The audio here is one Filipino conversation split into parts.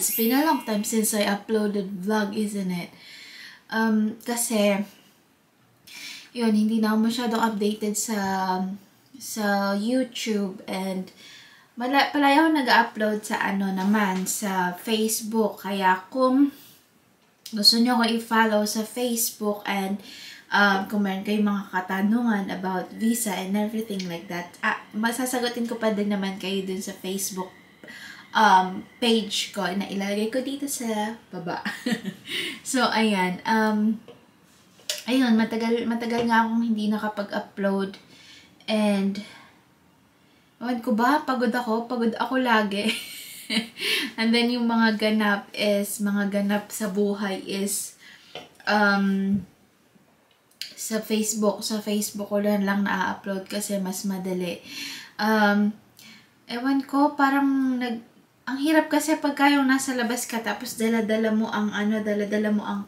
It's been a long time since I uploaded vlog, isn't it? Kasi, yun, hindi na ako masyadong updated sa YouTube, and palagi ako nag-upload sa sa Facebook. Kaya kung gusto nyo ko i-follow sa Facebook, and kung meron kayong mga katanungan about visa and everything like that, masasagutin ko pa din naman kayo dun sa Facebook page ko na ilalagay ko dito sa baba. So, ayan. Ayun, matagal nga akong hindi nakapag-upload. And, ewan ko ba, pagod ako lagi. And then, yung mga ganap sa buhay is, sa Facebook ko lang na-upload kasi mas madali. Ewan ko, parang ang hirap kasi pagka yung nasa labas ka tapos dala-dala mo ang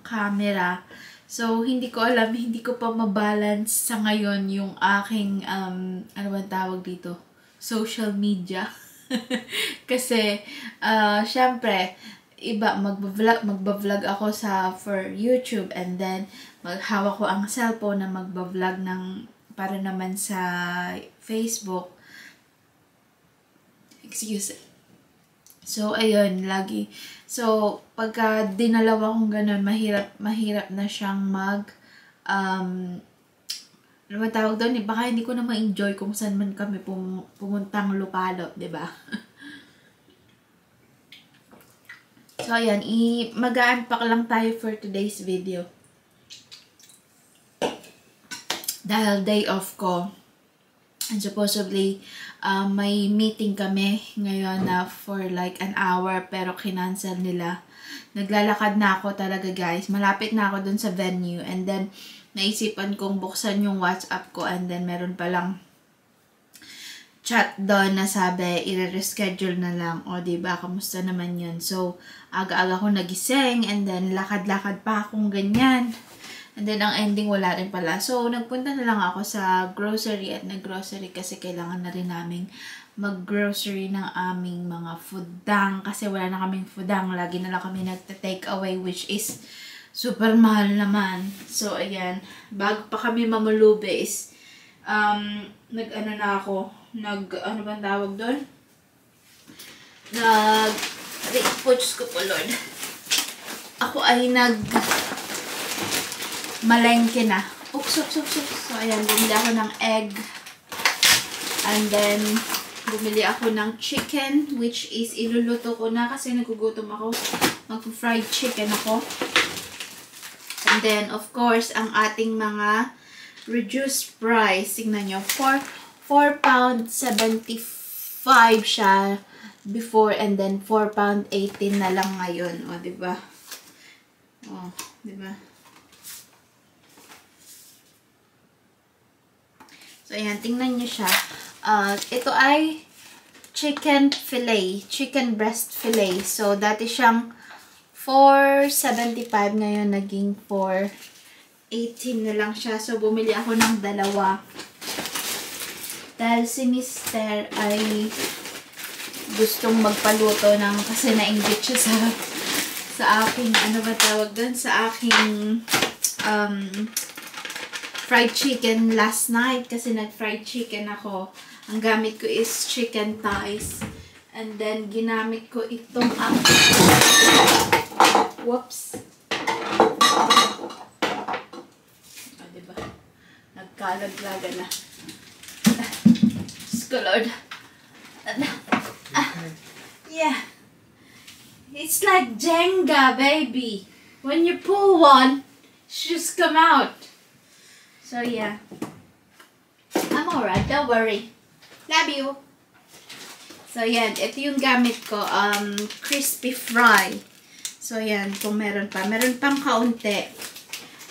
camera. So, hindi ko alam, hindi ko pa mabalance sa ngayon yung aking, ano ba tawag dito? Social media. Kasi, syempre, iba, magbablog ako for YouTube, and then, maghawak ko ang cellphone na magbablog para naman sa Facebook. Excuse me. So, ayun, lagi. So, pagka dinalawa kong ganun, mahirap na siyang ano ba tawag doon? Baka hindi ko na ma-enjoy kung saan man kami pumuntang lupalop, diba? So, ayan, mag-unpack lang tayo for today's video. Dahil day off ko. And supposedly, may meeting kami ngayon na for like an hour, pero kinancel nila. Naglalakad na ako talaga, guys. Malapit na ako dun sa venue. And then, naisipan kong buksan yung WhatsApp ko, and then meron palang chat doon na sabi, i-reschedule na lang. O, diba? Kamusta naman yun? So, aga-aga ko nagising, and then lakad-lakad pa akong ganyan. And then, ang ending, wala rin pala. So, nagpunta na lang ako sa grocery at nag-grocery kasi kailangan na rin namin mag-grocery ng aming mga foodang. Kasi wala na kaming foodang. Lagi na lang kami nagta-take away, which is super mahal naman. So, ayan. Bago pa kami mamulubi is, ano ba tawag doon? Puts ko po, Lord. Ako ay malengke na. Oops. So, ayan, bumili ako ng egg. And then, bumili ako ng chicken, which is iluluto ko na kasi nagugutom ako. Mag-fried chicken ako. And then, of course, ang ating mga reduced price. Tingnan nyo, £4.75 siya before, and then £4.18 na lang ngayon. O, diba? O, diba? So, ayan, tingnan nyo siya. Ito ay chicken fillet, chicken breast fillet. So, dati siyang $4.75, ngayon naging $4.18 na lang siya. So, bumili ako ng dalawa. Dahil si Mister ay gustong magpaluto kasi nainggit siya sa aking, ano ba tawag doon? Sa aking, fried chicken last night kasi nag-fried chicken ako. Ang gamit ko is chicken thighs. And then, ginamit ko itong whoops. O, diba? Nagkalaglaga na. Lord. Yeah. It's like Jenga, baby. When you pull one, she just come out. So, yeah. I'm alright. Don't worry. Love you. So, yan. Ito yung gamit ko. Crispy fry. So, yan. Kung meron pa. Meron pang kaunti.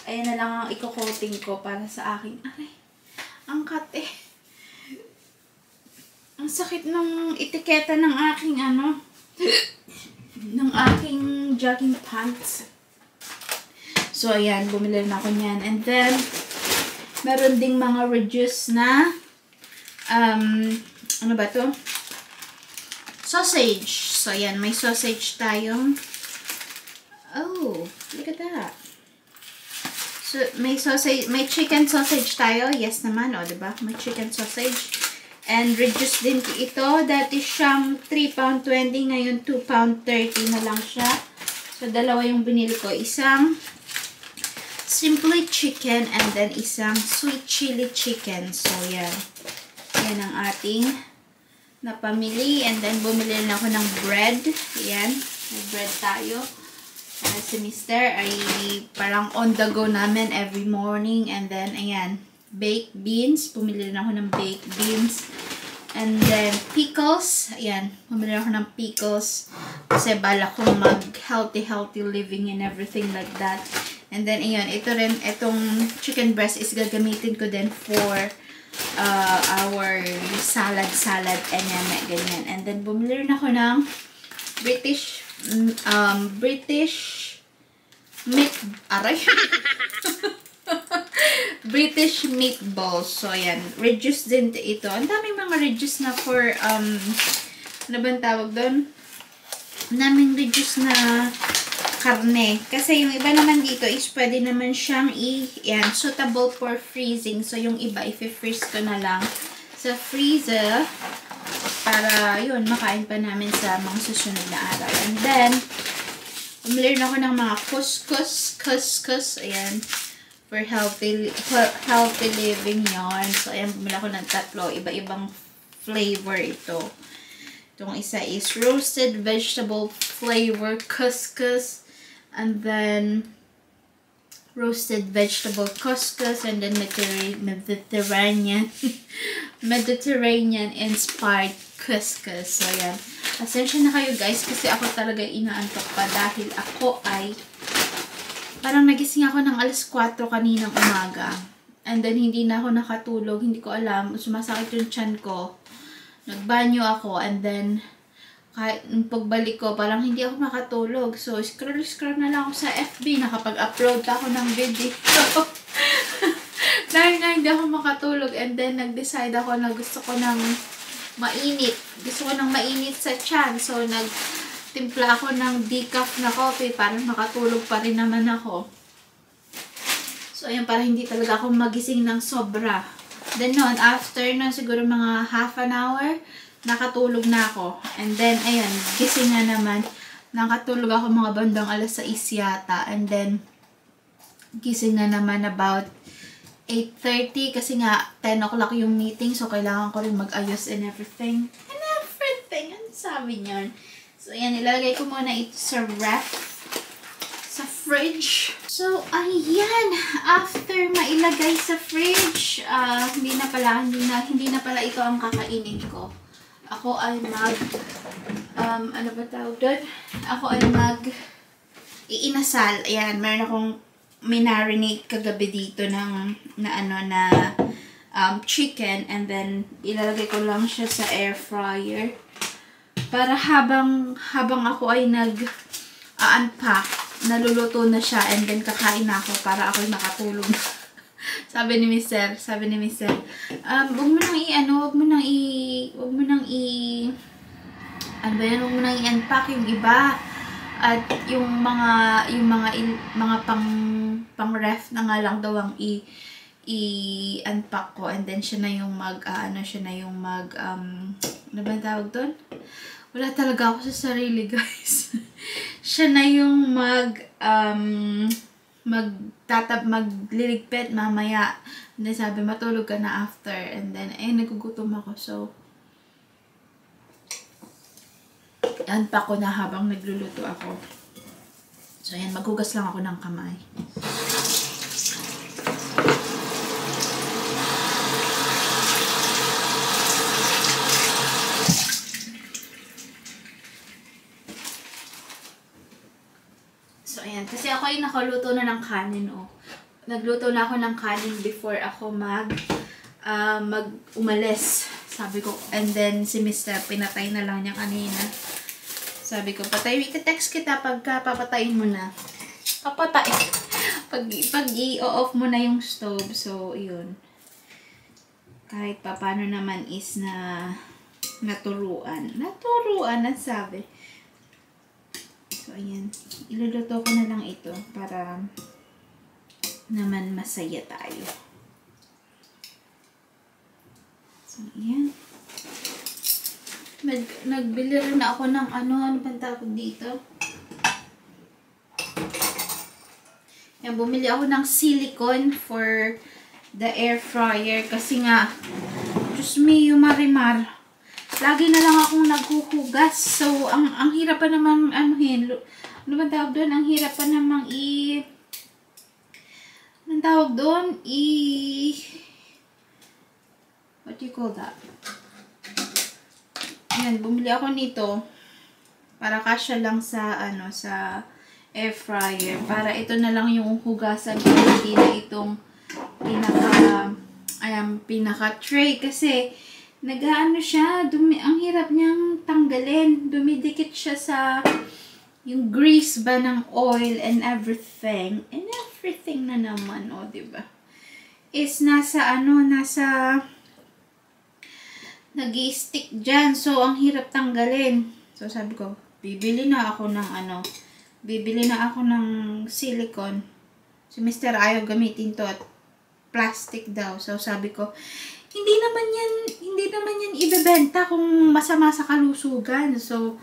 Ayan na lang ang iko-coating ko para sa akin. Aray. Ang kate. Ang sakit ng etiketa ng aking ng aking jogging pants. So, ayan. Bumili na ako niyan. And then, meron ding mga reduced na ano ba to? sausage. So, yan. May sausage tayong... Oh, look at that. So, may sausage, may chicken sausage tayo. Yes naman, o, diba? May chicken sausage. And reduced din ito. Dati siyang £3.20. Ngayon, £2.30 na lang siya. So, dalawa yung binili ko. Isang simply chicken and then isang sweet chili chicken. So, yan. Yan ang ating napamili. And then, bumili na ako ng bread. Yan. May bread tayo. Si Mr. ay parang on the go namin every morning. And then, ayan. Baked beans. Bumili na ako ng baked beans. And then, pickles. Ayan. Bumili ako ng pickles. Kasi bala kong mag-healthy living and everything like that. And then, ayan. Ito rin, itong chicken breast is gagamitin ko din for our salad and ganyan. And then, bumili rin ako ng British British meatballs. So, ayan. Reduced din ito. Ang daming mga reduced na for, ano ba tawag doon? Ang daming reduced na karne. Kasi yung iba naman dito is pwede naman siyang yan, suitable for freezing. So, yung iba, i-freeze ko na lang sa freezer para, yun, makain pa namin sa mga susunod na araw. And then, bumili na ako ng mga couscous. Ayan. For healthy living yarn. So, ayan, bumili ako ng 3. Iba-ibang flavor ito. Itong isa is roasted vegetable flavor couscous. And then, roasted vegetable couscous. And then, Mediterranean inspired couscous. So, ayan. Asensya na kayo guys kasi ako talaga inaantok pa dahil ako ay parang nagising ako ng alas 4 kaninang umaga. And then, hindi na ako nakatulog. Hindi ko alam. Sumasakit yung tiyan ko. Nagbanyo ako. And then, kahit nung pagbalik ko, parang hindi ako makatulog. So, scroll na lang ako sa FB. Nakapag-upload ako ng video. Dahil nga hindi ako makatulog. And then, nag-decide ako na gusto ko ng mainit. Gusto ko ng mainit sa tiyan. So, nagtimpla ako ng decaf na coffee para makatulog pa rin naman ako. So, ayan, para hindi talaga ako magising ng sobra. Then, noon, after na siguro mga half an hour, nakatulog na ako. And then, ayan, gising na naman. Nakatulog ako mga bandang alas 6 yata. And then, gising na naman about 8:30 kasi nga 10 o'clock yung meeting, so kailangan ko rin mag-ayos and everything. Ano sabi niyan? So, ayan, ilalagay ko muna ito sa ref, sa fridge. So, ayan, after mailagay sa fridge, hindi na pala ito ang kakainin ko. Ako ay ano ba tawag doon? Ako ay iinasal. Ayan, meron akong minarinate kagabi dito ng chicken, and then ilalagay ko lang siya sa air fryer para habang ako ay nag-unpack, naluluto na siya, and then kakain na ako para ako nakatulog. Sabi ni Mr. Wag mo nang i-unpack yung iba. At yung mga pang-ref na nga lang daw ang i-unpack ko, and then siya na yung ano ba tawag doon? Wala talaga ako sa sarili, guys. Siya na yung magliligpit mamaya. And then sabi, matulog ka na after. And then, nagugutom ako. So, unpack ko na habang nagluluto ako. So, ayan, maghugas lang ako ng kamay. So, ayan, kasi ako ay nakaluto na ng kanin, oh. Nagluto na ako ng kanin before ako umalis. Sabi ko, and then si Mr. pinatay na lang niya kanina. Sabi ko, text kita pagka papatayin mo na. Papatay. Pag i-off mo na yung stove. So, yun. Kahit paano naman is na Naturuan. Naturuan ang sabi. So, ayan. Iluluto ko na lang ito para naman masaya tayo. So, ayan. Nagbili rin ako ng ano bang tawag dito? Yan, bumili ako ng silicone for the air fryer kasi nga, Diyos mio marimar. Lagi na lang akong naghuhugas. So, ang hirap pa namang anuhin. Ano bang tawag doon? Ang hirap pa namang anong tawag doon? What do you call that? Ayan, bumili ako nito para kasya lang sa ano sa air fryer. Para ito na lang yung hugasan ko, hindi na itong pinaka tray kasi nag-aano siya, ang hirap niyang tanggalin. Dumidikit siya sa yung grease ba ng oil and everything. And everything na naman, o, diba? Is nasa nag-i-stick dyan. So, ang hirap tanggalin. So, sabi ko, bibili na ako ng silicone. Si Mr. ayaw gamitin to at plastic daw. So, sabi ko, hindi naman yan ibebenta kung masama sa kalusugan. So,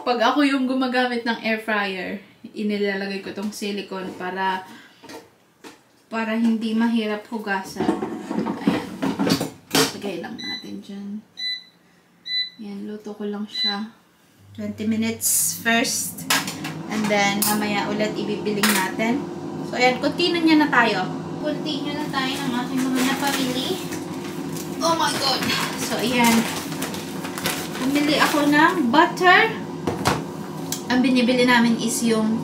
pag ako yung gumagamit ng air fryer, inilalagay ko tong silicone para hindi mahirap hugasan. Ayan. Lagay lang natin dyan. Ayan, luto ko lang siya. 20 minutes first. And then, mamaya ulit ibibiling natin. So, ayan, continue na tayo. Continue na tayo ng aking mga napamili. Oh my God! So, ayan. Bumili ako ng butter. Ang binibili namin is yung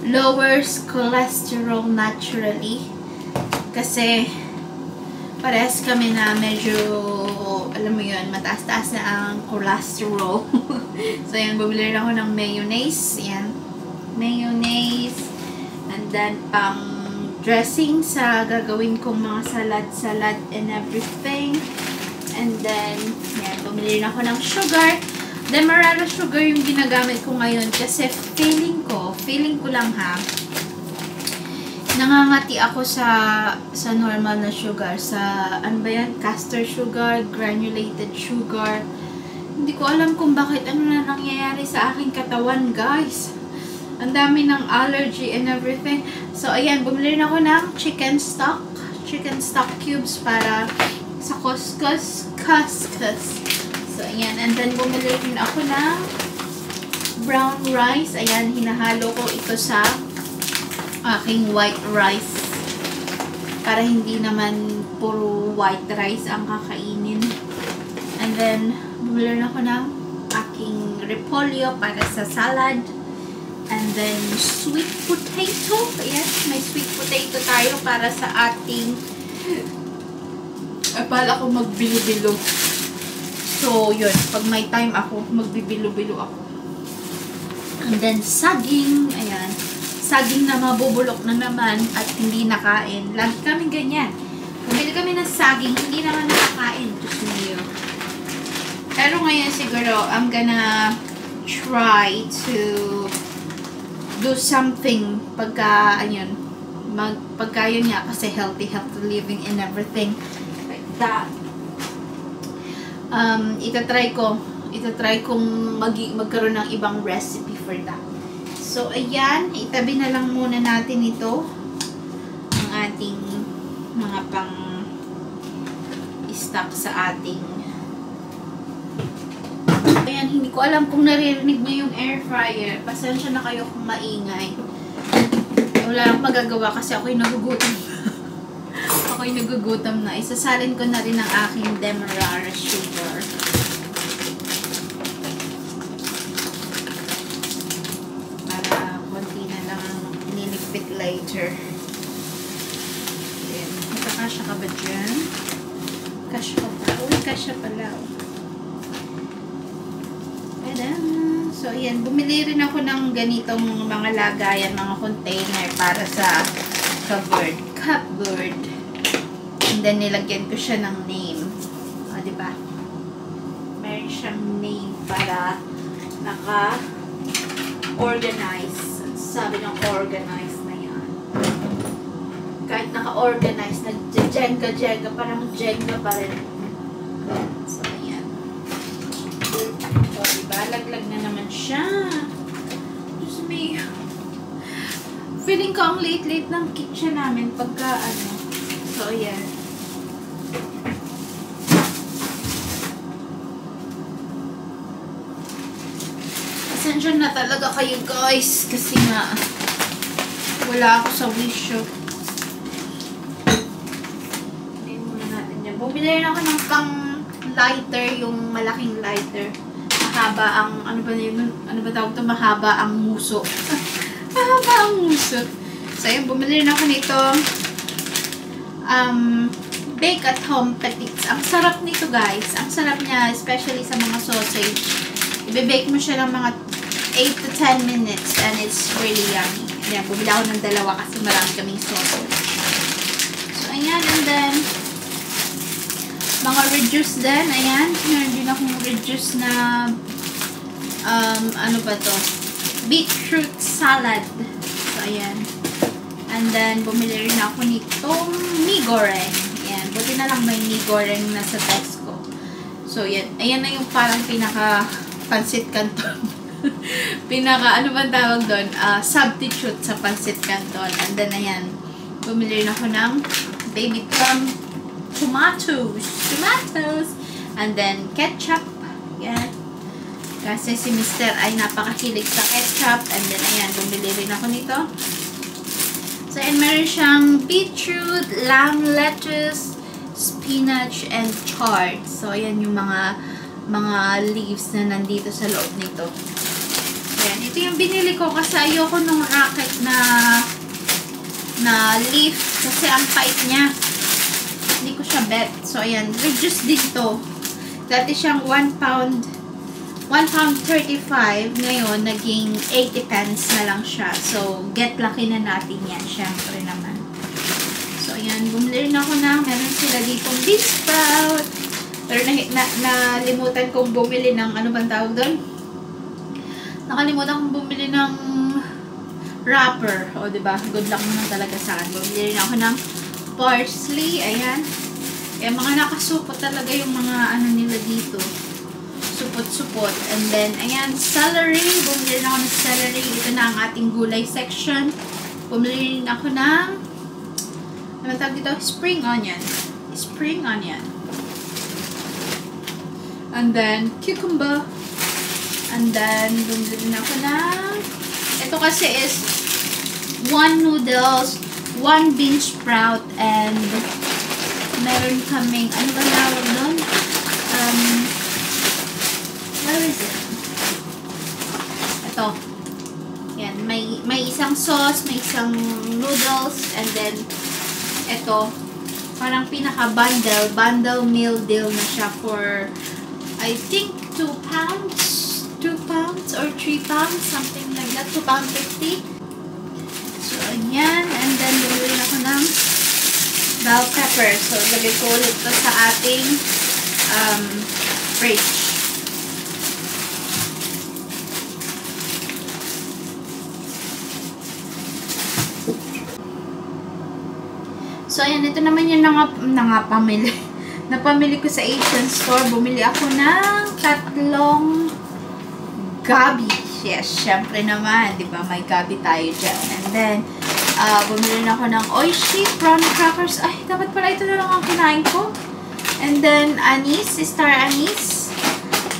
lowers cholesterol naturally. Kasi, parehas kami na medyo, alam mo yun, mataas-taas na ang cholesterol. So, ayan, bumili rin ako ng mayonnaise. Ayan. Mayonnaise. And then, pang dressing sa gagawin kong mga salad and everything. And then, yan, bumili rin ako ng sugar. Demerara sugar yung ginagamit ko ngayon kasi feeling ko lang ha, nangangati ako sa normal na sugar. Sa, ano ba yan? Castor sugar, granulated sugar. Hindi ko alam kung bakit ano na nangyayari sa aking katawan, guys. Ang dami ng allergy and everything. So, ayan, bumili rin ako ng chicken stock cubes para sa couscous. So, ayan. And then, bumili rin ako ng brown rice. Ayan, hinahalo ko ito sa aking white rice. Para hindi naman puro white rice ang kakainin. And then, bumili rin ako ng aking repolyo para sa salad. And then, sweet potato. Ayan, may sweet potato tayo para sa ating akala ko magbilo-bilo. So, yun. Pag may time ako, magbibilo-bilo ako. And then, saging. Ayan. Saging na mabubulok na naman at hindi nakain. Lagi kami ganyan. Bumili kami ng saging, hindi naman nakakain. Diyos niyo. Pero ngayon siguro, I'm gonna try to do something pagka, ayun, pagka yun nga, kasi healthy living and everything like that. Itatry kong magkaroon ng ibang recipe for that. So, ayan, itabi na lang muna natin ito, ang ating mga pang-stock sa ating. Ayan, hindi ko alam kung naririnig niyo yung air fryer. Pasensya na kayo kung maingay. Wala akong magagawa kasi ako'y nagugutom. Ako'y nagugutom na. Isasalin ko na rin ang aking demerara sugar. Para konti na lang nilipit later. Ayan. Nakakasya ka ba dyan? Kasya ka pa. Uy, kasya pala. So, ayan. Bumili rin ako ng ganitong mga lagayan, mga container para sa cupboard. And then, nilagyan ko siya ng name. O, diba? Meron siyang name para naka-organize. Sabi ng organize na yan. Kahit naka-organize, nag-jenga-jenga, parang jenga pa rin. So, ayan. O, diba? Laglag na naman siya. Just may... Feeling ko ang late-late ng kitchen namin pagka ano. So, ayan. Pasensya na talaga kayo guys. Kasi nga, wala ako sa wisho. Hindi muna natin yan. Bumili rin ako ng pang lighter, yung malaking lighter. Mahaba ang, ano ba yun? Ano ba tawag ito? Mahaba ang muso. Mahaba ang muso. So, yun, bumili rin ako nito. Bake at home petites. Ang sarap nito guys. Ang sarap niya, especially sa mga sausage. Ibe-bake mo siya ng mga 8 to 10 minutes and it's really yummy. Ayan, bumili ako ng dalawa kasi marami kaming sausage. So, ayan, and then mga reduce din. Ayan, meron din akong reduce na ano ba to? Beetroot salad. So, ayan. And then, bumili rin ako nitong mee goreng. Ayan. Buti na lang may mee goreng na sa Tesco. So, yan. Ayan na yung parang pinaka-pansit canton. Ano ba tawag doon? Substitute sa pansit canton. And then, ayan. Bumili rin ako ng baby plum tomatoes. And then, ketchup. Ayan. Kasi si Mr. ay napakahilig sa ketchup. And then, ayan. Bumili rin ako nito. So, and meron siyang beetroot, lamb lettuce, spinach, and chard. So, ayan yung mga leaves na nandito sa loob nito. Ayan. Ito yung binili ko kasi ayoko nung rocket na leaf. Kasi ang pait niya. Hindi ko siya bet. So, ayan. Reduce dito. Dati siyang 1 pound 35. Ngayon, naging 80 pence na lang siya. So, get lucky na natin yan. Siyempre naman. So, ayan. Bumili rin ako na. Meron sila ditong beef sprout. Pero nalimutan kong bumili ng, ano bang tawag doon? Nakalimutan kong bumili ng wrapper. O, diba? Good luck naman talaga sa akin. Bumili rin ako ng parsley. Ayan. Kaya mga nakasupot talaga yung mga ano nila dito. Supot-supot. And then, ayan, celery. Bumili rin ako ng celery. Ito na ang ating gulay section. Bumili rin ako ng, ano tawag dito? Spring onion. Spring onion. And then, cucumber. And then, bumili rin ako ng, ito kasi is 1 noodles, 1 bean sprout, and meron kaming, ano ba tawag doon? Where is it? Ito. Yan. May isang sauce, may isang noodles, and then, ito. Parang pinaka-bundle. Bundle meal deal na siya for, I think, 2 pounds? 2 pounds or 3 pounds? Something like that. 2 pounds 50. So, ayan. And then, bumili ako ng bell pepper. So, lagay ko ulit ito sa ating fridge. So, ayan, ito naman yung pamili. Napamili ko sa Asian store. Bumili ako ng 3 gabi. Yes, syempre naman. Diba? May gabi tayo dyan. And then, bumili na ako ng Oishi prawn crackers. Ay, dapat pala ito na lang ang kinain ko. And then, anise. Star anise.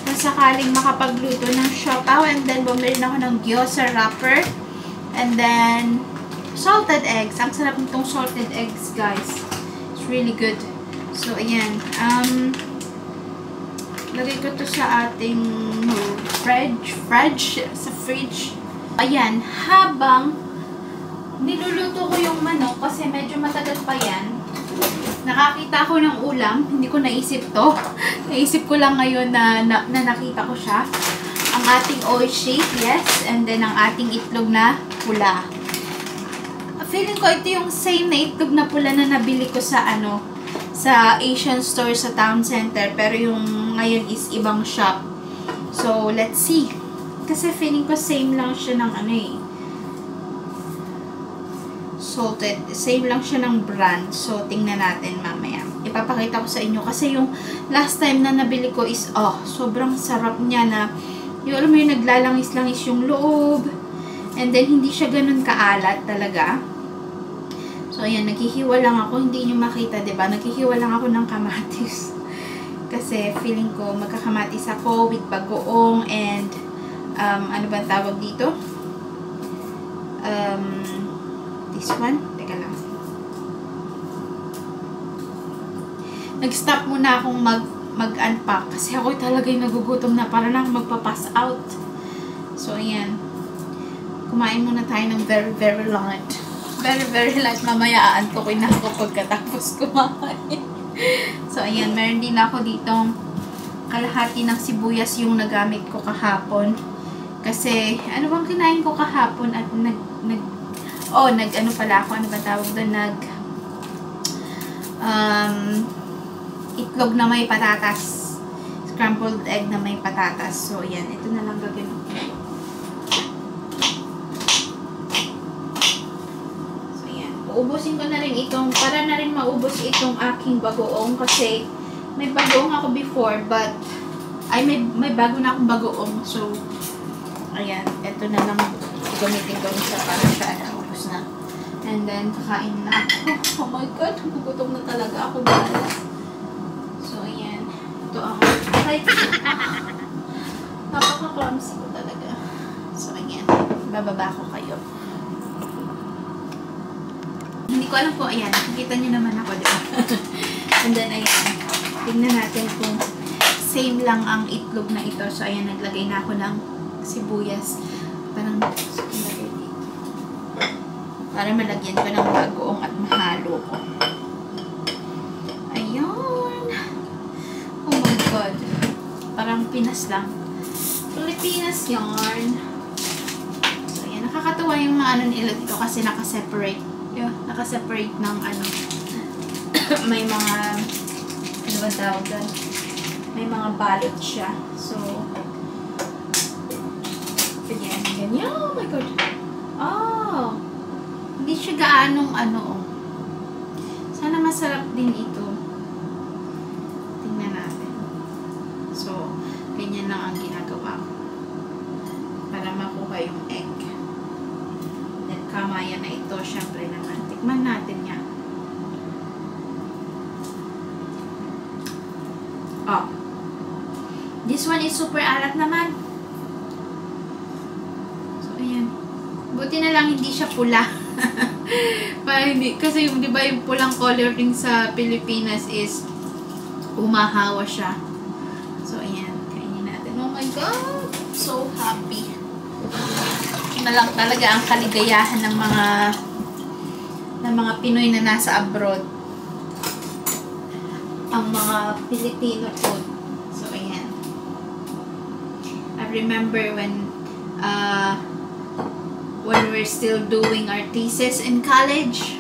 Kung sakaling makapagluto ng siopaw. And then, bumili na ako ng gyoza wrapper. And then, salted eggs. Ang sarap nitong salted eggs, guys. It's really good. So, ayan. Lagay ko to sa ating fridge. Sa fridge. Ayan. Habang niluluto ko yung manok, kasi medyo matagal pa yan, nakakita ko ng ulam. Hindi ko naisip to. Naisip ko lang ngayon na nakita ko siya. Ang ating oishi, yes. And then, ang ating itlog na pula. Feeling ko ito yung same na itlog na pula na nabili ko sa sa Asian store sa town center. Pero yung ngayon is ibang shop. So, let's see. Kasi feeling ko same lang siya ng ano eh. Salted. Same lang siya ng brand. So, tingnan natin mamaya. Ipapakita ko sa inyo. Kasi yung last time na nabili ko is, sobrang sarap niya na, yung alam mo yung naglalangis-langis yung loob. And then, hindi siya ganun kaalat talaga. So, ayan, naghihiwa lang ako. Hindi nyo makita, diba? Naghihiwa lang ako ng kamatis. Kasi, feeling ko, magkakamatis ako with bagoong and, ano ba tawag dito? This one? Teka lang. Nag-stop muna akong mag-unpack. Kasi ako talaga yung nagugutom na. Para lang magpa-pass out. So, ayan. Kumain muna tayo ng very, very light. Very, very light. Mamaya aantokin na ako pagkatapos kumain. So, ayan. Meron din ako ditong kalahati ng sibuyas yung nagamit ko kahapon. Kasi, ano bang kinain ko kahapon at ano pala ako, ano ba tawag doon, itlog na may patatas. Scrambled egg na may patatas. So, ayan. Ito na lang gagawin ko. Ubusin ko na rin itong, para na rin maubos itong aking bagoong kasi may bagoong ako before but may bago na akong bagoong. So, ayan, ito na lang gamitin ko siya para siya naubos na. And then, kakain na ako. Oh my God, gugutom na talaga ako guys. So, ayan. Ito ako. Napaka-clumsy ko talaga. So, ayan. Bababa ko kayo. Hindi ko alam po, ayan, nakikita nyo naman ako, diba? And then, ayan, tingnan natin kung same lang ang itlog na ito. So, ayan, naglagay na ako ng sibuyas. Parang, lagay dito. Para malagyan ko ng bagoong at mahalo ko. Ayan. Oh my God. Parang Pinas lang. Pilipinas yarn. So, ayan, nakakatuwa yung mga ano nila dito kasi nakaseparate. Nakaseparate ng ano may mga ano ba tawag doon? May mga balot siya. So ganyan. Oh my God. Hindi siya gaanong ano. Sana masarap din ito. Tingnan natin. So ganyan lang ang ginagawa ko para makuha yung egg. Kamaya na ito, syempre naman. Tikman natin yan. This one is super alat naman. So, ayan. Buti na lang hindi siya pula. Kasi di ba yung pulang coloring sa Pilipinas is umahawa siya. So, ayan. Kainin natin. Oh my God! So happy. Na lang talaga ang kaligayahan ng mga Pinoy na nasa abroad. Ang mga Filipino food. So, ayan. I remember when we're still doing our thesis in college.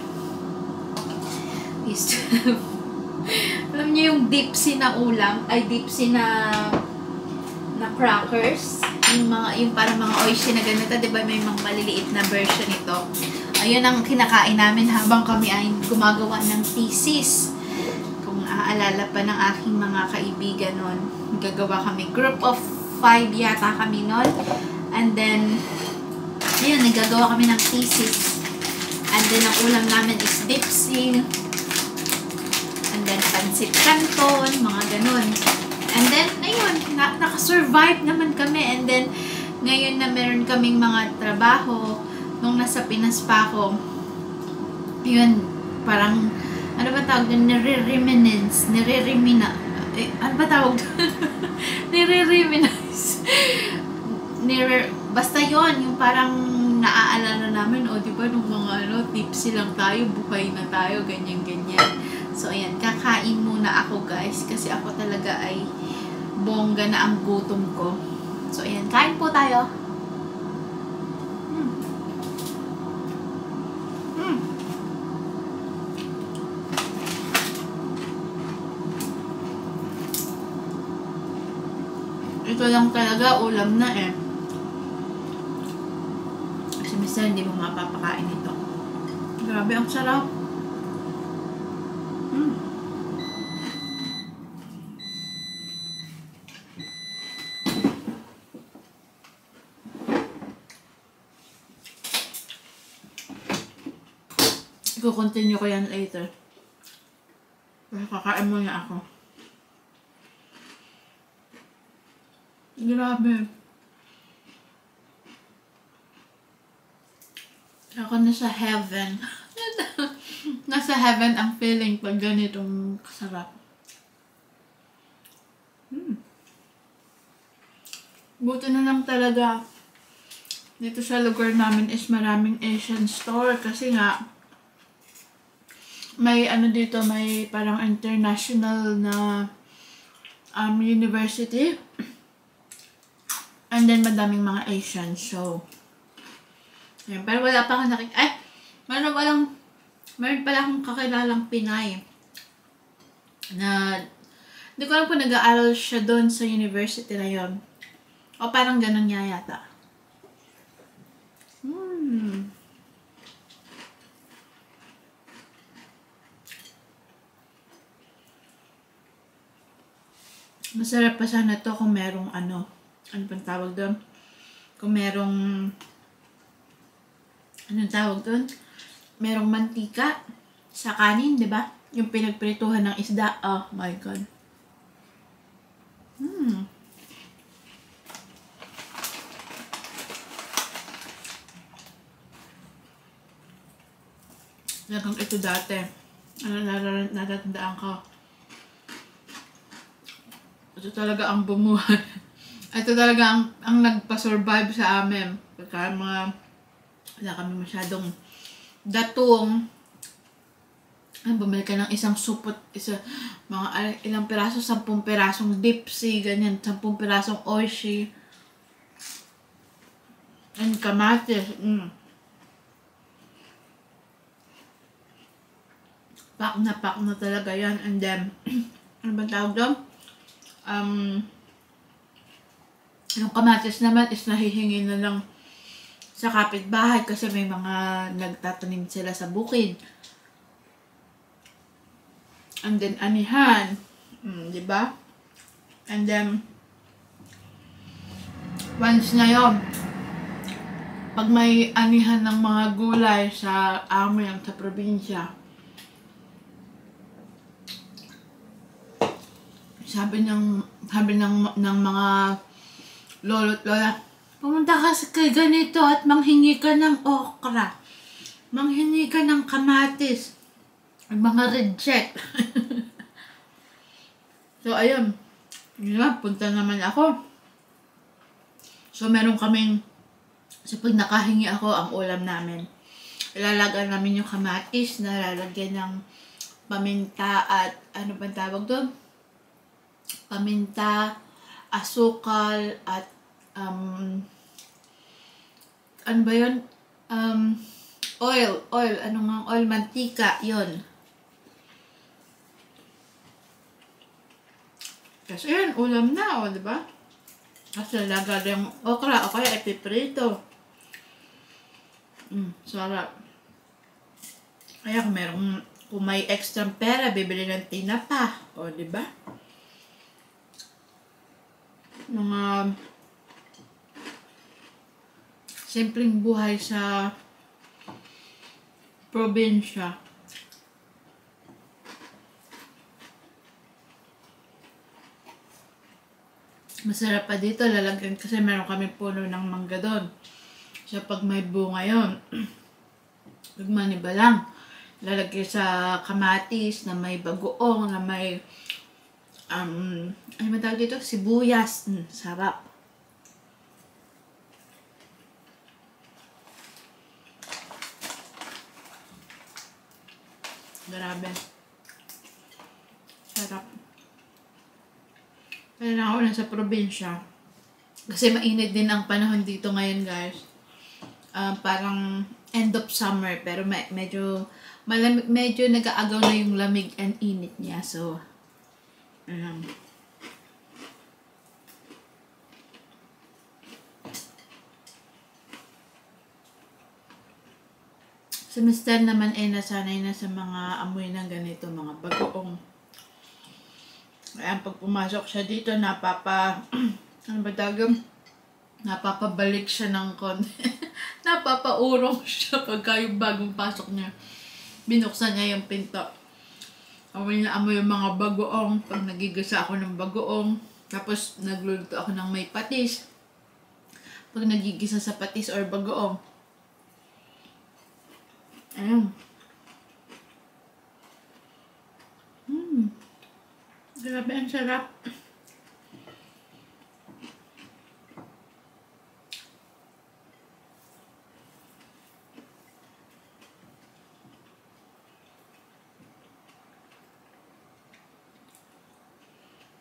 We used to have, alam niyo yung dipsy na ulam, ay dipsy na crackers. Yung parang mga oishi na ganito, diba may mga maliliit na version nito. Ayun ang kinakain namin habang kami ay gumagawa ng thesis. Kung naaalala pa ng aking mga kaibigan nun, gagawa kami, group of 5 yata kami nun. And then, ayun, nagagawa kami ng thesis. And then, ang ulam namin is dipsy. And then, pancit canton, mga ganun. And then, ayun, nakasurvive naman kami. And then, ngayon na meron kaming mga trabaho, nung nasa Pinas pa ako, yun, parang, ano ba tawag doon? Nire-reminisce. Ano ba tawag doon? Nire-reminisce. Basta yun, yung parang naaalala namin, di ba, nung mga tipsy lang tayo, buhay na tayo, ganyan-ganyan. So, ayan, kakain muna ako, guys, kasi ako talaga ay bongga na ang gutom ko. So, ayan, kain po tayo. ganito lang talaga, ulam na eh. Kasi minsan hindi mo mapapakain ito. Grabe, ang sarap. Iko-continue ko yan later. Kasi kakain muna ako. Grabe. Ako nasa heaven. Nasa heaven ang feeling pag ganitong kasarap. Buti na lang talaga dito sa lugar namin is maraming Asian store kasi nga may ano dito, may parang international na university. And then madaming mga Asian. So, yun. Pero wala pa akong meron pala akong kakilalang Pinay na hindi ko alam kung nag-aaral siya doon sa university na yun. O parang ganun niya yata. Masarap pa sana to kung merong ano pang tawag doon? Kung merong anong tawag doon? Merong mantika sa kanin, di ba? Yung pinagprituhan ng isda. Oh my God. Lagang ito dati. Natatandaan ko. Ito talaga ang bumuhay. Ito talaga ang nagpa-survive sa amin. Pagka wala kami masyadong datong. Bumili ka ng isang supot, mga ilang piraso, 10 pirasong dipsy, ganyan, 10 pirasong oishi. And kamatis. Pak na talaga yan. And then, ano ba tawag doon? Yung kamatis naman is nahihingi na lang sa kapitbahay kasi may mga nagtatanim sila sa bukid. And then anihan, di ba? And then once na yun, pag may anihan ng mga gulay sa amin sa probinsya, sabi ng mga lolo't lola, pumunta ka kay ganito at manghingi ka ng okra, manghingi ka ng kamatis, mga reject. So ayun, punta naman ako. So meron kaming, so pag nakahingi ako, ang ulam namin, ilalagay namin yung kamatis na lalagyan ng paminta at ano bang tawag doon? Paminta, asukal, at ano ba yun? Oil, ano nga oil? Mantika, yun. Kasi yun, ulam na, o, diba? Kasi lagad yung okra, o kaya ipiprito. Sarap. Kaya kung may extra pera, bibili ng tinapa, o, diba? Mga simpleng buhay sa probinsya. Masarap pa dito, lalagyan kasi meron kami puno ng mangga doon. So pag may bunga yun, maniba lang. Lalagyan sa kamatis na may bagoong, na may ano ba tawag dito? Sibuyas. Sarap. Grabe. Sarap. Kaya na ako nasa probinsya. Kasi mainit din ang panahon dito ngayon, guys. Parang end of summer. Pero medyo nag-aagaw na yung lamig and init niya. So, Si Mister naman ay nasanay na sa mga amoy ng ganito, mga bagoong. Ayan, pag pumasok siya dito, ano ba tawag? Napapabalik siya ng konti. Napapaurong siya pagka yung bagong pasok niya. Binuksan niya yung pinto. Amoy na amoy yung mga bagoong. Pag nagigisa ako ng bagoong. Tapos nagluluto ako ng may patis. Pag nagigisa sa patis or bagoong. Ayan. Grabe, ang sarap.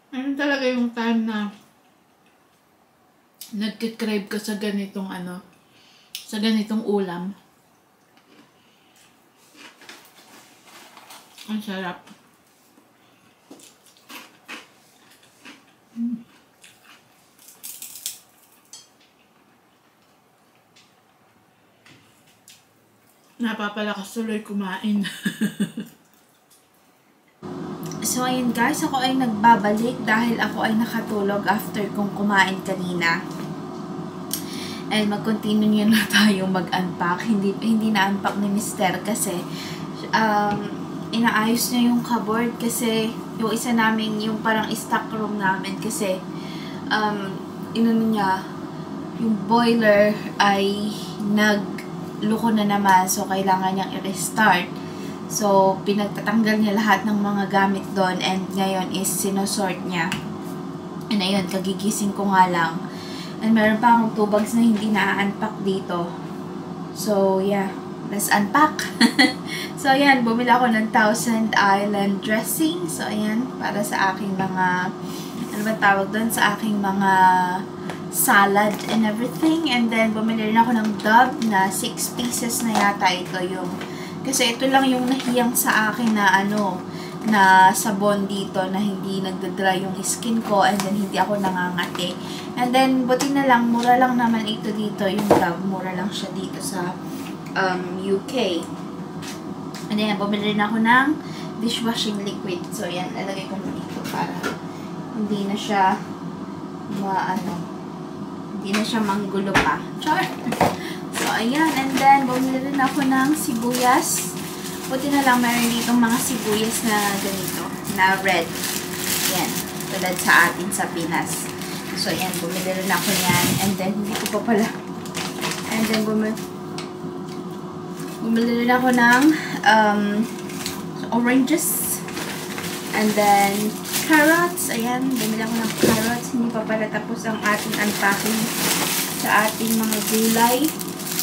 Ano talaga yung time na nagkikrave ka sa ganitong sa ganitong ulam. Ang sarap. Napapalakas tuloy kumain. So ayun guys, ako ay nagbabalik dahil ako ay nakatulog after kong kumain kanina. And mag-continue nyo na tayo mag-unpack. Hindi na-unpack ni Mister kasi inaayos niya yung cupboard kasi yung isa namin, yung parang stock room namin kasi inano niya, yung boiler ay nagluko na naman, so kailangan niyang i-restart. So, pinagtatanggal niya lahat ng mga gamit doon and ngayon is sinosort niya. And ayun, kagigising ko nga lang. And meron pa akong 2 bags na hindi na-unpack dito. So, yeah. Let's unpack. So, ayan. Bumili ako ng Thousand Island dressing. So, ayan. Para sa aking mga, ano ba tawag doon? Sa aking mga salad and everything. And then, bumili rin ako ng Dove na 6 pieces na yata ito yung. Kasi ito lang yung nahiyang sa akin na na sabon dito na hindi nagdadry yung skin ko and then hindi ako nangangati. And then, buti na lang, mura lang naman ito dito, yung Dove. Mura lang siya dito sa UK. And then, bumili rin ako ng dishwashing liquid. So, yan, lalagay ko dito para hindi na siya hindi na siya manggulo pa. Char! So, ayan. And then, bumili rin ako ng sibuyas. Buti na lang, meron ditong mga sibuyas na ganito, na red. Yan. Tulad sa atin sa Pinas. So, ayan. Bumili rin ako yan. And then, hindi ko pa pala. And then, bumili rin ako ng oranges. And then, carrots. Ayan. Bumili ako ng carrots. Hindi pa pala tapos ang ating unpacking sa ating mga gulay.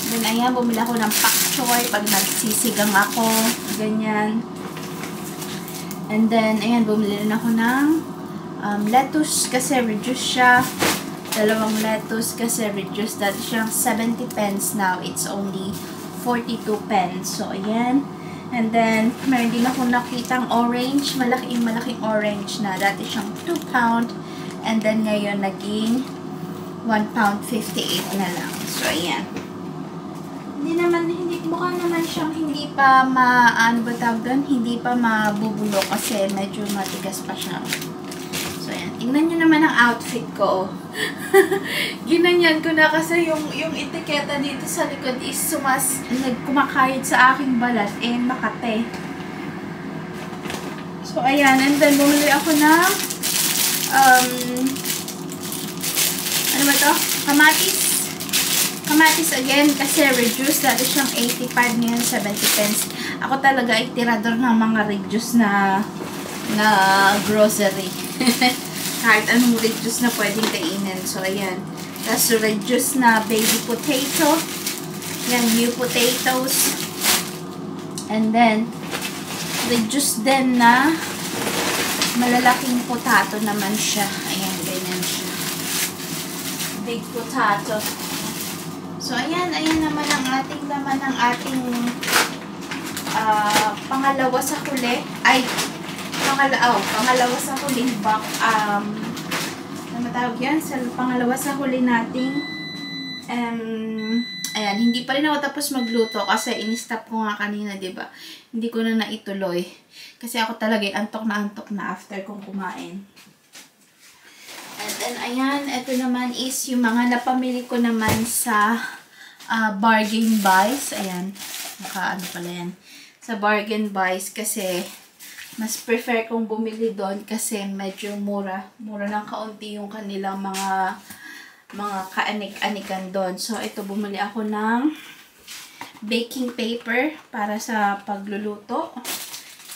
Then, ayan, bumili ako ng pak choy pag nagsisigang ako. Ganyan. And then, ayan, bumili rin ako ng lettuce kasi reduce siya. 2 lettuce kasi reduce. Dati siyang 70 pence. Now, it's only 42 pence. So, ayan. And then, meron din ako nakitang orange. Malaking orange na. Dati siyang 2 pound. And then, ngayon, naging 1 pound 58 na lang. So, ayan. Mukha naman siyang hindi pa hindi pa mabubulo kasi medyo matigas pa siya. So, ayan. Tingnan nyo naman ang outfit ko. Ginanyan ko na kasi yung etiketa dito sa likod is nagkumakayod sa aking balat makate. So, ayan. And then, bumili ako ng ano ba to? Kamatis again kasi reduced. Dati siyang 85 ngayon 70 pence. Ako talaga ay tirador ng mga reduced na grocery. Kahit anong reduced na pwedeng kainin. So, ayan. Tapos reduced na baby potato. Yan, new potatoes. And then, reduced din na malalaking potato naman siya. Ayan, ganyan siya. Big potato. So, ayan naman ang ating laman ng ating pangalawa sa huli. Pangalawa sa huli. Ano matawag yan? Sa pangalawa sa huli nating Ayan, hindi pa rin ako tapos magluto kasi in-stop ko nga kanina, diba? Hindi ko na naituloy. Kasi ako talaga antok na after kong kumain. And then, ayan, ito naman is yung mga napamili ko naman sa bargain buys. Ayan, ano pala yan. Sa bargain buys kasi mas prefer kong bumili doon kasi medyo mura. Mura ng kaunti yung kanilang mga kaanik-anikan doon. So, ito, bumili ako ng baking paper para sa pagluluto.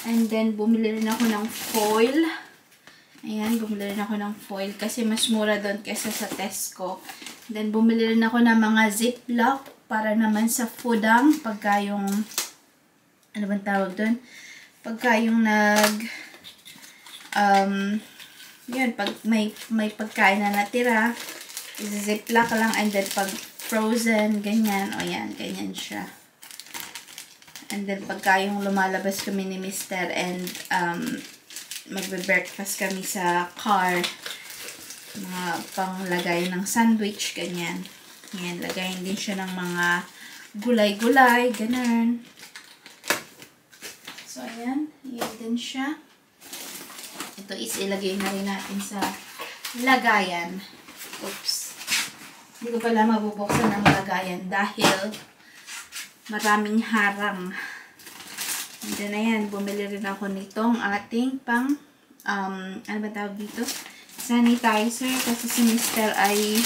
And then, bumili rin ako ng foil. Ayan, bumili rin ako ng foil kasi mas mura doon kaysa sa Tesco. Then, bumili rin ako ng mga ziplock para naman sa foodang pagka yung, ano bang tawag doon? Pagka yung yun, pag may pagkain na natira, ziplock lang, and then pag frozen, ganyan, o yan, ganyan siya. And then pagka yung lumalabas kami ni Mr. and magbe-breakfast kami sa car, mga panglagay ng sandwich, ganyan. Yan, lagayin din siya ng mga gulay-gulay, ganun. So, ayan, yan din siya. Ito is ilagay na rin natin sa lagayan. Oops. Hindi ko pala mabubuksan ng lagayan dahil maraming harang. And then, ayan, bumili rin ako nitong ating pang, ano ba tawag dito? Sanitizer. Kasi si Mr. ay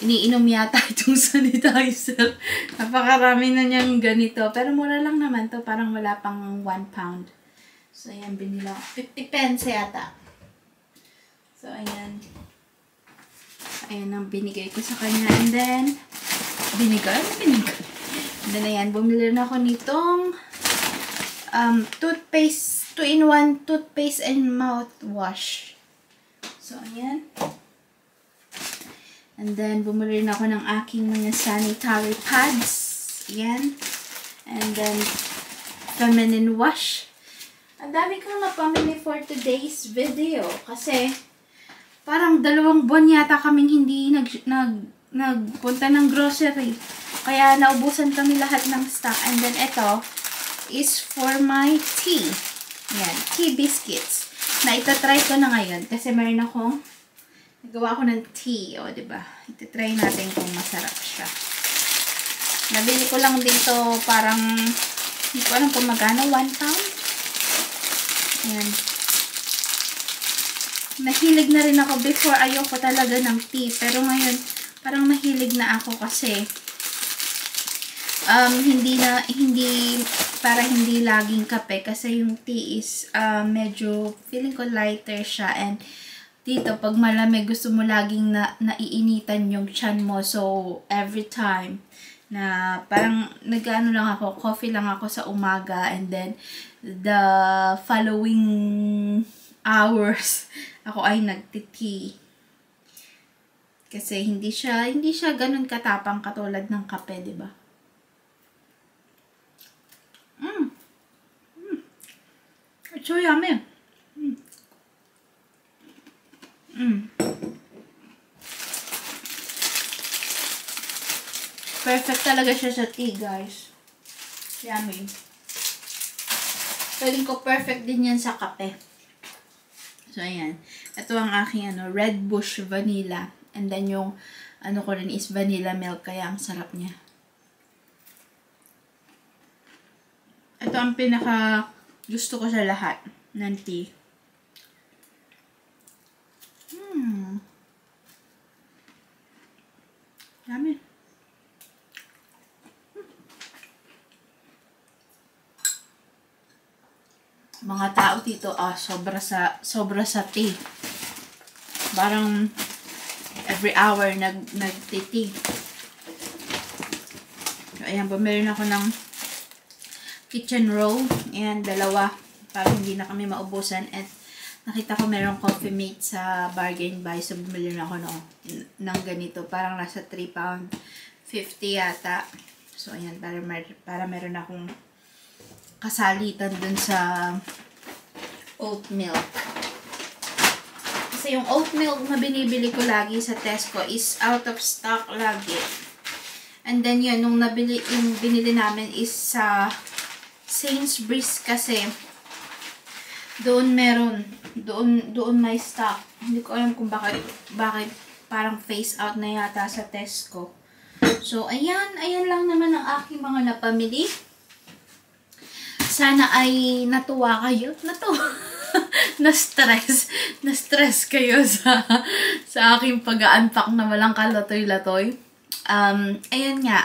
iniinom yata itong sanitizer. Napakarami na niyang ganito. Pero mura lang naman to. Parang wala pang 1 pound. So, ayan, binila. 50 pence yata. So, ayan. Ayan ang binigay ko sa kanya. And then, binigay. And then, ayan, bumili rin ako nitong toothpaste, 2-in-1 toothpaste and mouthwash. So, ayan. And then, bumili rin ako ng aking mga sanitary pads. Ayan. And then, feminine wash. Ang dami kong napamili for today's video. Kasi, parang 2 buwan yata kaming hindi nagpunta ng grocery. Kaya naubusan kami lahat ng stock. And then ito is for my tea. Yan, tea biscuits. Na itatry ko na ngayon. Kasi meron akong, nagawa ko ng tea. O, diba? Itatry natin kung masarap siya. Nabili ko lang dito parang, hindi ko alam kung magkano, 1 pound. Yan. Nahilig na rin ako before, ayoko talaga ng tea. Pero ngayon, parang nahilig na ako kasi hindi laging kape kasi yung tea is medyo feeling ko lighter siya, and dito pag malamig gusto mo laging naiinitan yung tiyan mo. So every time na parang nag-ano lang ako, coffee lang ako sa umaga, and then the following hours ako ay nagti-tea. Kasi hindi siya ganun katapang katulad ng kape, 'di ba? It's so yummy. Perfect talaga siya sa tea, guys. Yummy. Feeling ko perfect din yan sa kape. So, ayan. Ito ang aking Red Bush Vanilla. And then yung ko rin is vanilla milk. Kaya ang sarap niya. Ito ang pinaka gusto ko sa lahat ng tea. Yummy. Mga tao dito, sobra sa tea. Parang every hour nag-tea. So, ayan, bumili na ako ng kitchen roll. Ayan, 2. Para hindi na kami maubusan. At nakita ko merong Coffee Mate sa bargain buy. So, bumili na ako ng ganito. Parang nasa 3 pound 50 yata. So, ayan, para meron akong kasalitan dun sa oat milk. Kasi yung oat milk na binibili ko lagi sa Tesco is out of stock lagi. And then yun, yung binili namin is sa Sainsbury's kasi doon may stock. Hindi ko alam kung bakit parang phase out na yata sa Tesco. So, ayan lang naman ang aking mga napamili. Sana ay natuwa kayo. Na-stress kayo sa aking pag-unpack na walang kalatoy-latoy. Ayan nga,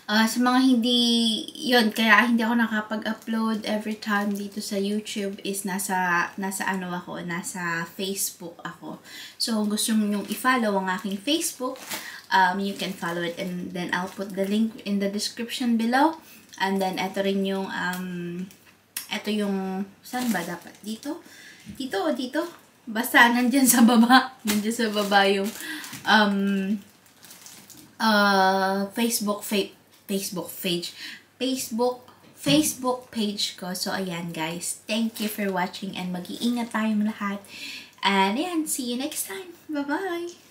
sa mga kaya hindi ako nakapag-upload every time dito sa YouTube is nasa Facebook ako. So, kung gusto nyo i-follow ang aking Facebook, you can follow it, and then I'll put the link in the description below. And then, ito rin yung, saan ba dapat? Dito? Dito o dito? Basta, nandyan sa baba. Nandyan sa baba yung, Facebook page ko. So, ayan guys. Thank you for watching and mag-iingat tayong lahat. And, ayan, see you next time. Bye-bye!